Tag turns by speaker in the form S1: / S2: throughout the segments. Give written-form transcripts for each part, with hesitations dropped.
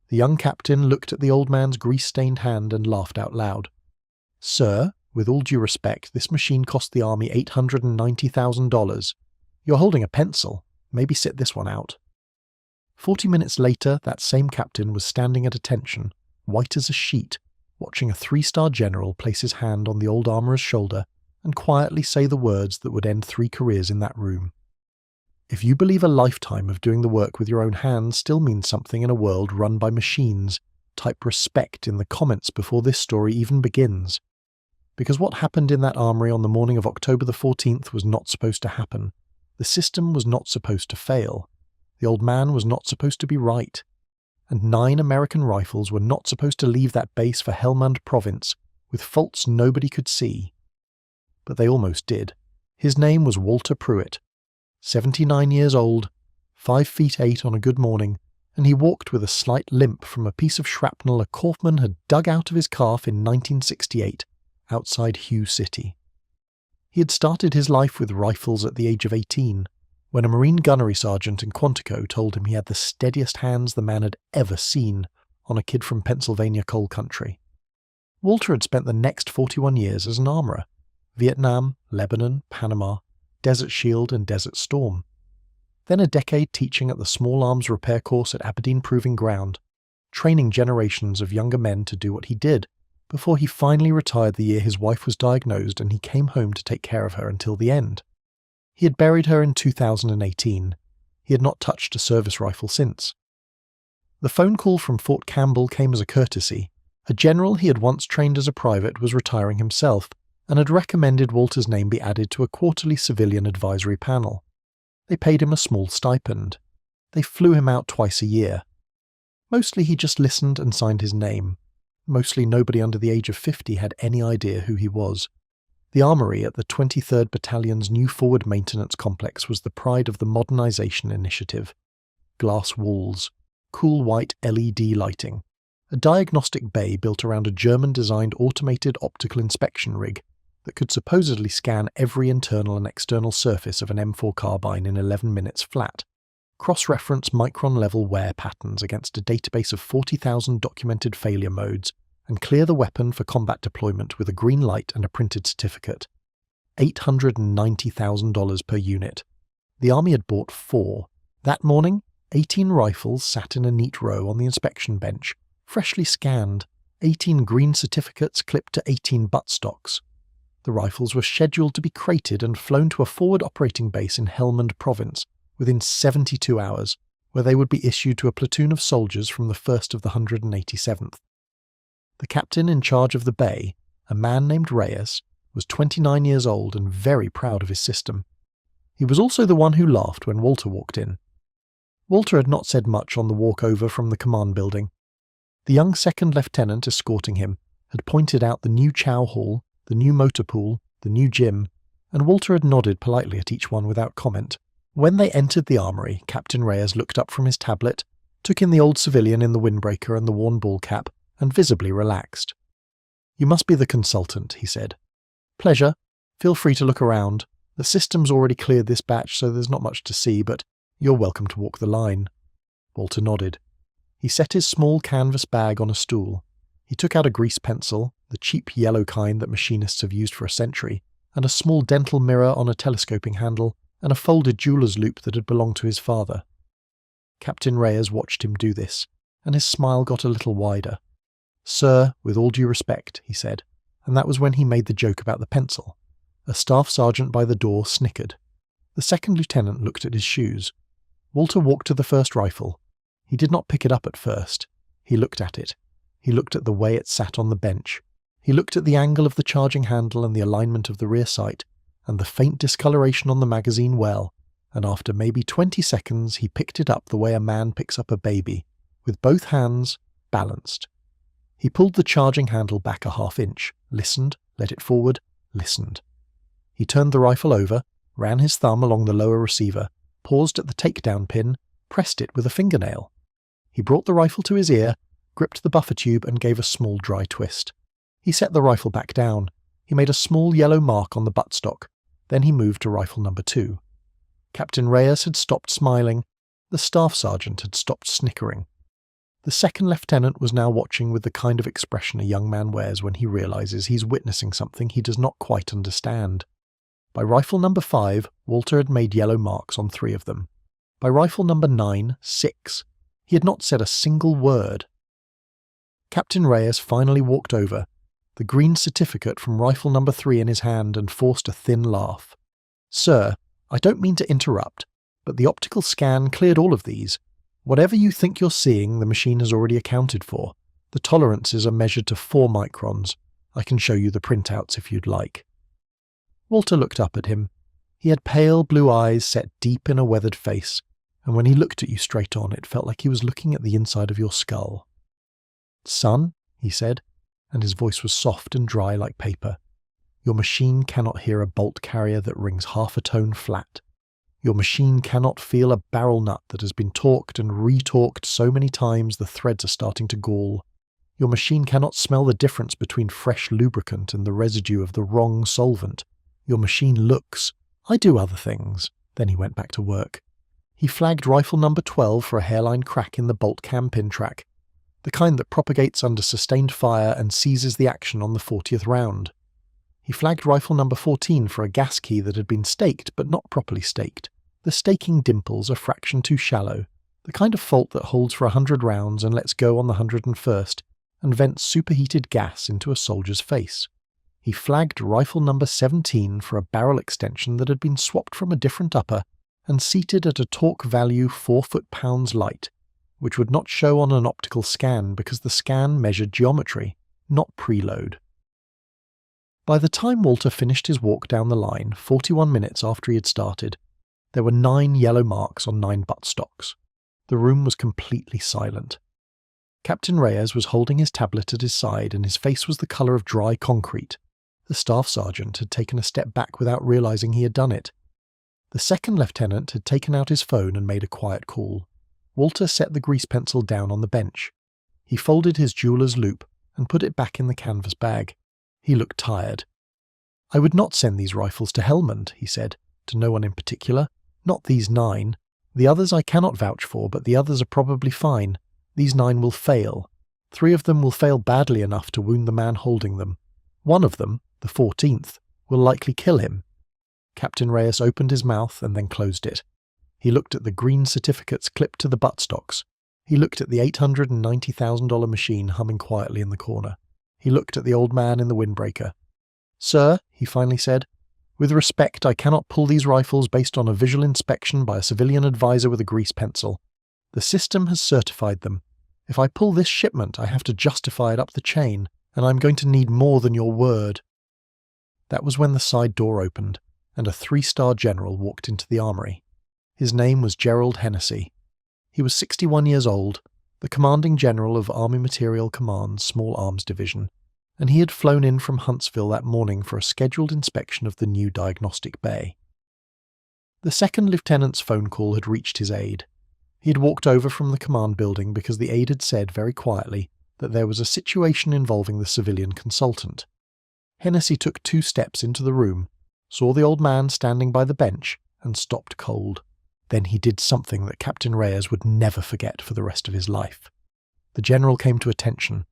S1: The young captain looked at the old man's grease-stained hand and laughed out loud. "Sir, with all due respect, this machine cost the army $890,000. You're holding a pencil. Maybe sit this one out." 40 minutes later, that same captain was standing at attention, white as a sheet, watching a 3-star general place his hand on the old armourer's shoulder and quietly say the words that would end 3 careers in that room. If you believe a lifetime of doing the work with your own hands still means something in a world run by machines, type respect in the comments before this story even begins. Because what happened in that armory on the morning of October the 14th was not supposed to happen. The system was not supposed to fail. The old man was not supposed to be right. And 9 American rifles were not supposed to leave that base for Helmand province with faults nobody could see. But they almost did. His name was Walter Puit, 79 years old, 5 feet 8 on a good morning, and he walked with a slight limp from a piece of shrapnel a Kaufman had dug out of his calf in 1968, outside Hugh City. He had started his life with rifles at the age of 18, when a Marine gunnery sergeant in Quantico told him he had the steadiest hands the man had ever seen on a kid from Pennsylvania coal country. Walter had spent the next 41 years as an armourer: Vietnam, Lebanon, Panama, Desert Shield and Desert Storm. Then a decade teaching at the Small Arms Repair Course at Aberdeen Proving Ground, training generations of younger men to do what he did, before he finally retired the year his wife was diagnosed and he came home to take care of her until the end. He had buried her in 2018. He had not touched a service rifle since. The phone call from Fort Campbell came as a courtesy. A general he had once trained as a private was retiring himself, and had recommended Walter's name be added to a quarterly civilian advisory panel. They paid him a small stipend. They flew him out twice a year. Mostly he just listened and signed his name. Mostly nobody under the age of 50 had any idea who he was. The armory at the 23rd Battalion's new forward maintenance complex was the pride of the modernization initiative. Glass walls, cool white LED lighting, a diagnostic bay built around a German-designed automated optical inspection rig that could supposedly scan every internal and external surface of an M4 carbine in 11 minutes flat, cross-reference micron-level wear patterns against a database of 40,000 documented failure modes, and clear the weapon for combat deployment with a green light and a printed certificate. $890,000 per unit. The army had bought 4. That morning, 18 rifles sat in a neat row on the inspection bench, freshly scanned, 18 green certificates clipped to 18 buttstocks. The rifles were scheduled to be crated and flown to a forward operating base in Helmand province within 72 hours, where they would be issued to a platoon of soldiers from the 1st of the 187th. The captain in charge of the bay, a man named Reyes, was 29 years old and very proud of his system. He was also the one who laughed when Walter walked in. Walter had not said much on the walk over from the command building. The young second lieutenant escorting him had pointed out the new chow hall, the new motor pool, the new gym, and Walter had nodded politely at each one without comment. When they entered the armory, Captain Reyes looked up from his tablet, took in the old civilian in the windbreaker and the worn ball cap, and visibly relaxed. "You must be the consultant," he said. "Pleasure. Feel free to look around. The system's already cleared this batch, so there's not much to see, but you're welcome to walk the line." Walter nodded. He set his small canvas bag on a stool. He took out a grease pencil, the cheap yellow kind that machinists have used for a century, and a small dental mirror on a telescoping handle, and a folded jeweler's loop that had belonged to his father. Captain Reyes watched him do this, and his smile got a little wider. "Sir, with all due respect," he said, and that was when he made the joke about the pencil. A staff sergeant by the door snickered. The second lieutenant looked at his shoes. Walter walked to the first rifle. He did not pick it up at first. He looked at it. He looked at the way it sat on the bench. He looked at the angle of the charging handle and the alignment of the rear sight, and the faint discoloration on the magazine well, and after maybe 20 seconds he picked it up the way a man picks up a baby, with both hands balanced. He pulled the charging handle back a half-inch, listened, let it forward, listened. He turned the rifle over, ran his thumb along the lower receiver, paused at the takedown pin, pressed it with a fingernail. He brought the rifle to his ear, gripped the buffer tube and gave a small dry twist. He set the rifle back down. He made a small yellow mark on the buttstock. Then he moved to rifle number 2. Captain Reyes had stopped smiling. The staff sergeant had stopped snickering. The second lieutenant was now watching with the kind of expression a young man wears when he realizes he's witnessing something he does not quite understand. By rifle number 5, Walter had made yellow marks on 3 of them. By rifle number 9, 6. He had not said a single word. Captain Reyes finally walked over, the green certificate from rifle number 3 in his hand, and forced a thin laugh. "Sir, I don't mean to interrupt, but the optical scan cleared all of these. Whatever you think you're seeing, the machine has already accounted for. The tolerances are measured to 4 microns. I can show you the printouts if you'd like." Walter looked up at him. He had pale blue eyes set deep in a weathered face, and when he looked at you straight on, it felt like he was looking at the inside of your skull. "Son," he said, and his voice was soft and dry like paper, "your machine cannot hear a bolt carrier that rings half a tone flat. Your machine cannot feel a barrel nut that has been torqued and retorqued so many times the threads are starting to gall. Your machine cannot smell the difference between fresh lubricant and the residue of the wrong solvent. Your machine looks. I do other things." Then he went back to work. He flagged rifle number 12 for a hairline crack in the bolt cam pin track, the kind that propagates under sustained fire and seizes the action on the 40th round. He flagged rifle number 14 for a gas key that had been staked but not properly staked. The staking dimples a fraction too shallow, the kind of fault that holds for 100 rounds and lets go on the 101st, and vents superheated gas into a soldier's face. He flagged rifle number 17 for a barrel extension that had been swapped from a different upper and seated at a torque value 4 foot-pounds light, which would not show on an optical scan because the scan measured geometry, not preload. By the time Walter finished his walk down the line, 41 minutes after he had started, there were 9 yellow marks on 9 buttstocks. The room was completely silent. Captain Reyes was holding his tablet at his side, and his face was the colour of dry concrete. The staff sergeant had taken a step back without realising he had done it. The second lieutenant had taken out his phone and made a quiet call. Walter set the grease pencil down on the bench. He folded his jeweller's loop and put it back in the canvas bag. He looked tired. "I would not send these rifles to Helmand," he said, "to no one in particular. Not these 9. The others I cannot vouch for, but the others are probably fine. These 9 will fail. 3 of them will fail badly enough to wound the man holding them. One of them, the 14th, will likely kill him." Captain Reyes opened his mouth and then closed it. He looked at the green certificates clipped to the buttstocks. He looked at the $890,000 machine humming quietly in the corner. He looked at the old man in the windbreaker. "Sir," he finally said, "with respect, I cannot pull these rifles based on a visual inspection by a civilian advisor with a grease pencil. The system has certified them. If I pull this shipment, I have to justify it up the chain, and I'm going to need more than your word." That was when the side door opened, and a 3-star general walked into the armory. His name was Gerald Hennessy. He was 61 years old, the commanding general of Army Material Command's Small Arms Division, and he had flown in from Huntsville that morning for a scheduled inspection of the new Diagnostic Bay. The second lieutenant's phone call had reached his aide. He had walked over from the command building because the aide had said very quietly that there was a situation involving the civilian consultant. Hennessy took 2 steps into the room, saw the old man standing by the bench, and stopped cold. Then he did something that Captain Reyes would never forget for the rest of his life. The general came to attention.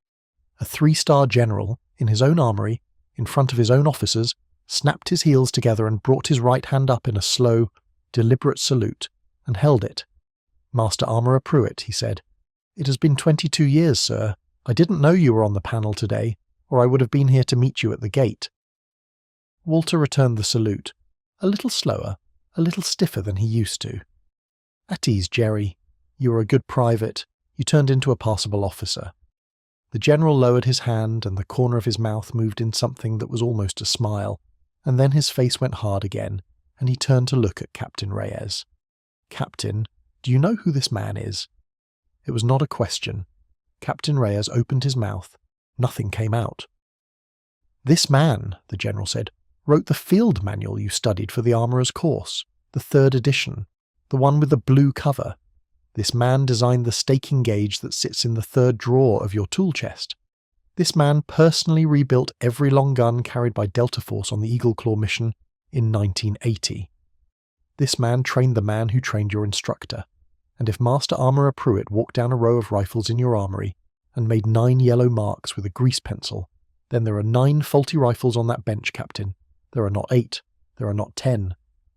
S1: A 3-star general, in his own armory, in front of his own officers, snapped his heels together and brought his right hand up in a slow, deliberate salute, and held it. "Master Armourer Pruitt," he said, "it has been 22 years, sir. I didn't know you were on the panel today, or I would have been here to meet you at the gate." Walter returned the salute, a little slower, a little stiffer than he used to. "At ease, Jerry. You were a good private. You turned into a passable officer." The general lowered his hand, and the corner of his mouth moved in something that was almost a smile, and then his face went hard again, and he turned to look at Captain Reyes. "Captain, do you know who this man is?" It was not a question. Captain Reyes opened his mouth. Nothing came out. "This man," the general said, "wrote the field manual you studied for the armourer's course, the 3rd edition, the one with the blue cover. This man designed the staking gauge that sits in the 3rd drawer of your tool chest. This man personally rebuilt every long gun carried by Delta Force on the Eagle Claw mission in 1980. This man trained the man who trained your instructor. and if Master Armourer Pruitt walked down a row of rifles in your armory and made 9 yellow marks with a grease pencil, then there are 9 faulty rifles on that bench, Captain. There are not 8. There are not 10.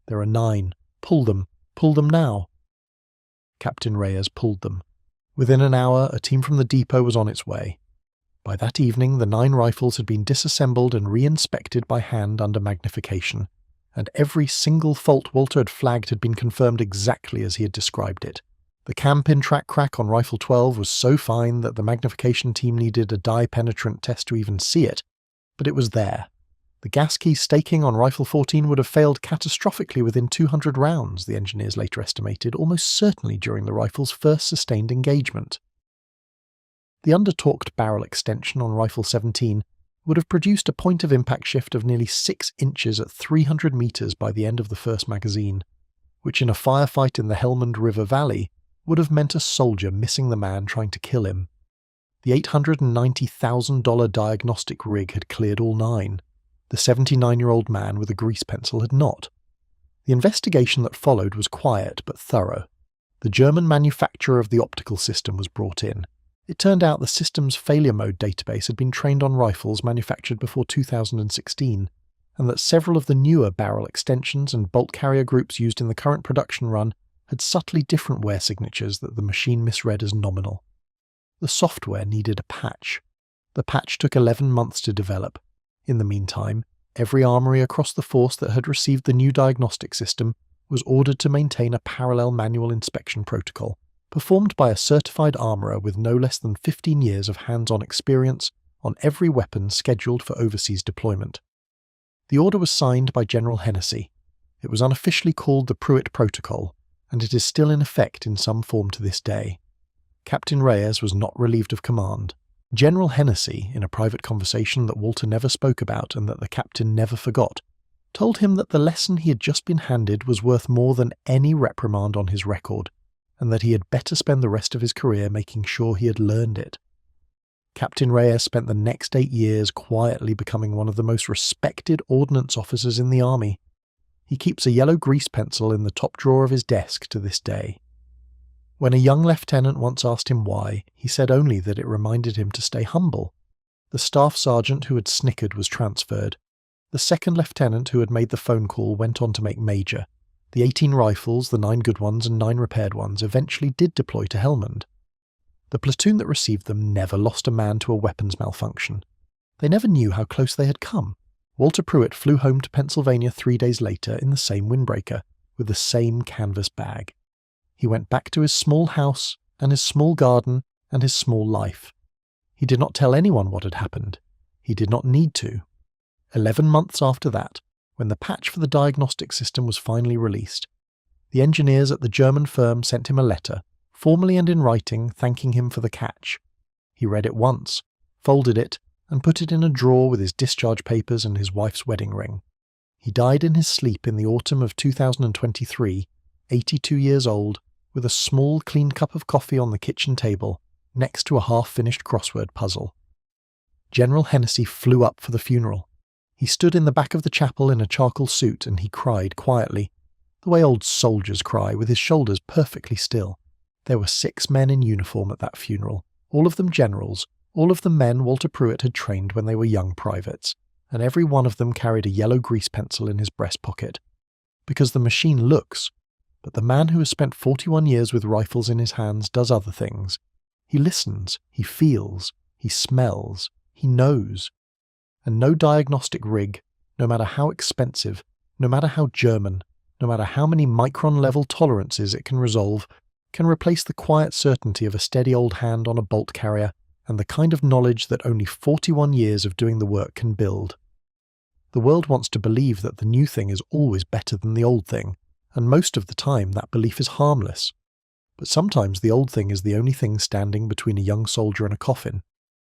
S1: There are 9. Pull them. Pull them now. Captain Reyes pulled them. Within an hour, a team from the depot was on its way. By that evening, the 9 rifles had been disassembled and re-inspected by hand under magnification, and every single fault Walter had flagged had been confirmed exactly as he had described it. The cam-pin track crack on Rifle 12 was so fine that the magnification team needed a dye-penetrant test to even see it, but it was there. The gas key staking on Rifle 14 would have failed catastrophically within 200 rounds, the engineers later estimated, almost certainly during the rifle's first sustained engagement. The under-torqued barrel extension on Rifle 17 would have produced a point of impact shift of nearly 6 inches at 300 meters by the end of the first magazine, which in a firefight in the Helmand River Valley would have meant a soldier missing the man trying to kill him. The $890,000 diagnostic rig had cleared all 9. The 79-year-old man with a grease pencil had not. The investigation that followed was quiet but thorough. The German manufacturer of the optical system was brought in. It turned out the system's failure mode database had been trained on rifles manufactured before 2016, and that several of the newer barrel extensions and bolt carrier groups used in the current production run had subtly different wear signatures that the machine misread as nominal. The software needed a patch. The patch took 11 months to develop. In the meantime, every armory across the force that had received the new diagnostic system was ordered to maintain a parallel manual inspection protocol, performed by a certified armourer with no less than 15 years of hands-on experience on every weapon scheduled for overseas deployment. The order was signed by General Hennessy. It was unofficially called the Pruitt Protocol, and it is still in effect in some form to this day. Captain Reyes was not relieved of command. General Hennessy, in a private conversation that Walter never spoke about and that the captain never forgot, told him that the lesson he had just been handed was worth more than any reprimand on his record, and that he had better spend the rest of his career making sure he had learned it. Captain Reyes spent the next 8 years quietly becoming one of the most respected ordnance officers in the army. He keeps a yellow grease pencil in the top drawer of his desk to this day. When a young lieutenant once asked him why, he said only that it reminded him to stay humble. The staff sergeant who had snickered was transferred. The second lieutenant who had made the phone call went on to make major. The 18 rifles, the 9 good ones and 9 repaired ones, eventually did deploy to Helmand. The platoon that received them never lost a man to a weapons malfunction. They never knew how close they had come. Walter Puit flew home to Pennsylvania 3 days later in the same windbreaker, with the same canvas bag. He went back to his small house and his small garden and his small life. He did not tell anyone what had happened. He did not need to. 11 months after that, when the patch for the diagnostic system was finally released, the engineers at the German firm sent him a letter, formally and in writing, thanking him for the catch. He read it once, folded it, and put it in a drawer with his discharge papers and his wife's wedding ring. He died in his sleep in the autumn of 2023, 82 years old, with a small clean cup of coffee on the kitchen table, next to a half-finished crossword puzzle. General Hennessy flew up for the funeral. He stood in the back of the chapel in a charcoal suit and he cried quietly, the way old soldiers cry, with his shoulders perfectly still. There were 6 men in uniform at that funeral, all of them generals, all of them men Walter Puit had trained when they were young privates, and every one of them carried a yellow grease pencil in his breast pocket. Because the machine looks, but the man who has spent 41 years with rifles in his hands does other things. He listens, he feels, he smells, he knows. And no diagnostic rig, no matter how expensive, no matter how German, no matter how many micron-level tolerances it can resolve, can replace the quiet certainty of a steady old hand on a bolt carrier and the kind of knowledge that only 41 years of doing the work can build. The world wants to believe that the new thing is always better than the old thing, and most of the time that belief is harmless. But sometimes the old thing is the only thing standing between a young soldier and a coffin.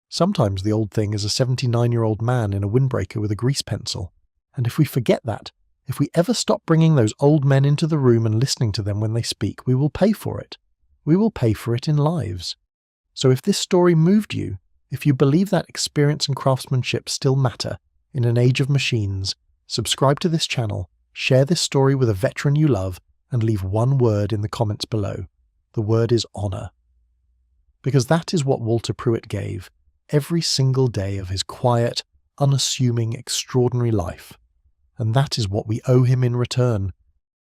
S1: Sometimes the old thing is a 79-year-old man in a windbreaker with a grease pencil. And if we forget that, if we ever stop bringing those old men into the room and listening to them when they speak, we will pay for it. We will pay for it in lives. So if this story moved you, if you believe that experience and craftsmanship still matter in an age of machines, subscribe to this channel, share this story with a veteran you love, and leave one word in the comments below. The word is honor. Because that is what Walter Puit gave every single day of his quiet, unassuming, extraordinary life. And that is what we owe him in return.